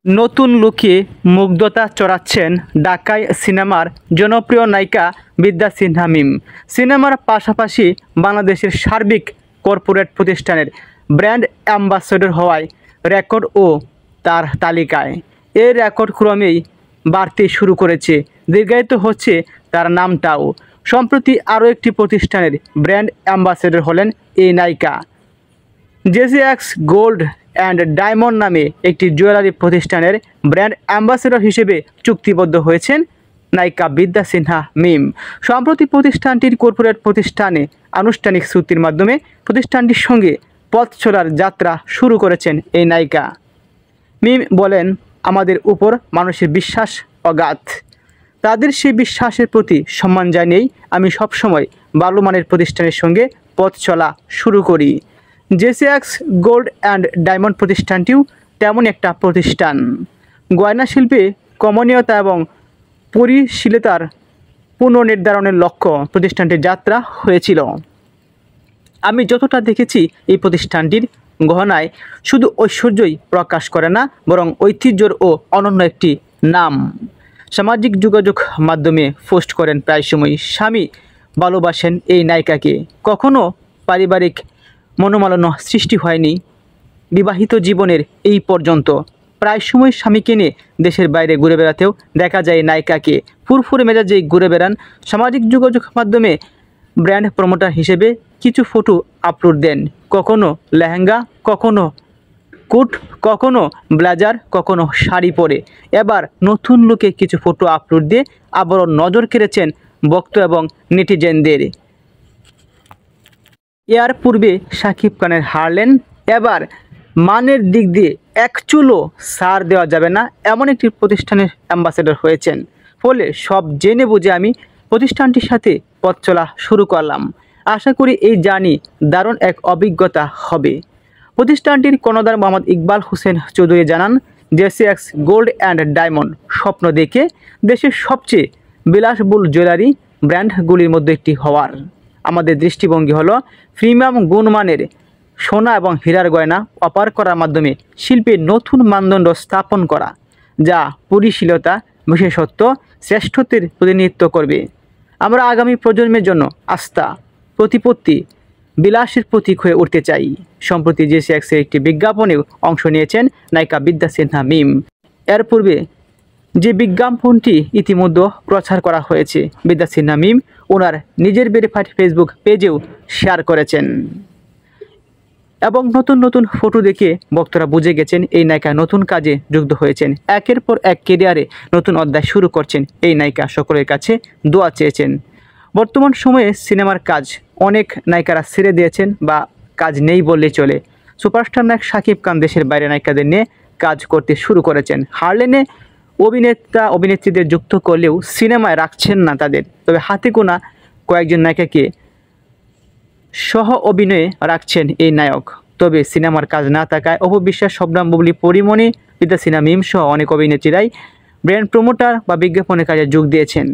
নতুন লুকে মুগ্ধতা চড়াচ্ছেন ঢাকাই সিনেমার জনপ্রিয় নায়িকা বিদ্যা সিনহা মিম। সিনেমার পাশাপাশি বাংলাদেশের সার্বিক কর্পোরেট প্রতিষ্ঠানের ব্র্যান্ড অ্যাম্বাসেডর হওয়ায় রেকর্ড ও তার তালিকায় এই রেকর্ড ক্রমেই বাড়তে শুরু করেছে, দীর্ঘায়িত হচ্ছে তার নামটাও। সম্প্রতি আরও একটি প্রতিষ্ঠানের ব্র্যান্ড অ্যাম্বাসেডর হলেন এই নায়িকা। জেসিএক্স গোল্ড অ্যান্ড ডায়মন্ড নামে একটি জুয়েলারি প্রতিষ্ঠানের ব্র্যান্ড অ্যাম্বাসেডর হিসেবে চুক্তিবদ্ধ হয়েছেন নায়িকা বিদ্যা সিনহা মিম। সম্প্রতি প্রতিষ্ঠানটির কর্পোরেট প্রতিষ্ঠানে আনুষ্ঠানিক চুক্তির মাধ্যমে প্রতিষ্ঠানটির সঙ্গে পথ চলার যাত্রা শুরু করেছেন এই নায়িকা। মিম বলেন, আমাদের উপর মানুষের বিশ্বাস অগাধ। তাদের সেই বিশ্বাসের প্রতি সম্মান জানিয়েই আমি সবসময় ভালো মানের প্রতিষ্ঠানের সঙ্গে পথ চলা শুরু করি। জেসিএক্স গোল্ড অ্যান্ড ডায়মন্ড প্রতিষ্ঠানটিও তেমন একটা প্রতিষ্ঠান। গয়না শিল্পে কমনীয়তা এবং পরিশীলতার পুনর্নির্ধারণের লক্ষ্য প্রতিষ্ঠানটির যাত্রা হয়েছিল। আমি যতটা দেখেছি, এই প্রতিষ্ঠানটির গহনায় শুধু ঐশ্বর্যই প্রকাশ করে না, বরং ঐতিহ্যর ও অনন্য একটি নাম। সামাজিক যোগাযোগ মাধ্যমে পোস্ট করেন প্রায় সময় স্বামী ভালোবাসেন এই নায়িকাকে। কখনো পারিবারিক মনোমালিন্য সৃষ্টি হয়নি বিবাহিত জীবনের এই পর্যন্ত। প্রায় সময় স্বামীকে নিয়ে দেশের বাইরে ঘুরে বেড়াতেও দেখা যায় নায়িকাকে। ফুরফুরে মেজাজেই ঘুরে বেড়ান। সামাজিক যোগাযোগ মাধ্যমে ব্র্যান্ড প্রমোটার হিসেবে কিছু ফটো আপলোড দেন, কখনো লেহেঙ্গা, কখনো কোট, কখনো ব্লেজার, কখনো শাড়ি পরে। এবার নতুন লুকে কিছু ফটো আপলোড দিয়ে আবারও নজর কেড়েছেন ভক্ত এবং নেটিজেনদের। এর পূর্বে শাকিব খানের হারলেন, এবার মানের দিক দিয়ে এক চুলও ছাড় দেওয়া যাবে না এমন একটি প্রতিষ্ঠানের অ্যাম্বাসেডর হয়েছেন। ফলে সব জেনে বুঝে আমি প্রতিষ্ঠানটির সাথে পথ চলা শুরু করলাম। আশা করি এই জার্নি দারুণ এক অভিজ্ঞতা হবে। প্রতিষ্ঠানটির কর্ণধার মোহাম্মদ ইকবাল হোসেন চৌধুরী জানান, জেসিএক্স গোল্ড অ্যান্ড ডায়মন্ড স্বপ্ন দেখে দেশের সবচেয়ে বিলাসবহুল জুয়েলারি ব্র্যান্ডগুলির মধ্যে একটি হওয়ার। আমাদের দৃষ্টিভঙ্গি হলো প্রিমিয়াম গুণমানের সোনা এবং হীরার গয়না অফার করার মাধ্যমে শিল্পের নতুন মানদণ্ড স্থাপন করা, যা পরিশীলতা, বিশেষত্ব, শ্রেষ্ঠত্বের প্রতিনিধিত্ব করবে। আমরা আগামী প্রজন্মের জন্য আস্থা, প্রতিপত্তি, বিলাসের প্রতীক হয়ে উঠতে চাই। সম্প্রতি জেসিএক্সের একটি বিজ্ঞাপনে অংশ নিয়েছেন নায়িকা বিদ্যা সিনহা মিম। এর পূর্বে যে বিজ্ঞাপনটি ইতিমধ্যে প্রচার করা হয়েছে, বিদ্যা সিনহা মিম ওনার নিজের ভেরিফাইড ফেসবুক পেজেও শেয়ার করেছেন এবং নতুন নতুন ফটো দেখে ভক্তরা বুঝে গেছেন এই নায়িকা নতুন কাজে যুক্ত হয়েছেন। একের পর এক কেরিয়ারে নতুন অধ্যায় শুরু করছেন এই নায়িকা। সকলের কাছে দোয়া চেয়েছেন। বর্তমান সময়ে সিনেমার কাজ অনেক নায়িকারা ছেড়ে দিয়েছেন বা কাজ নেই বললেই চলে। সুপারস্টার নায়ক শাকিব খান দেশের বাইরে নায়িকাদের নিয়ে কাজ করতে শুরু করেছেন। হারলেনে অভিনেতা অভিনেত্রীদের যুক্ত করলেও সিনেমায় রাখছেন না তাদের। তবে হাতে গোনা কয়েকজন নায়িকাকে সহ অভিনয়ে রাখছেন এই নায়ক। তবে সিনেমার কাজ না থাকায় অপু বিশ্বাস, শবনম বুবলী, পরিমণি, বিদ্যা সিনহা মিম সহ অনেক অভিনেত্রীরাই ব্র্যান্ড প্রমোটার বা বিজ্ঞাপনের কাজে যোগ দিয়েছেন।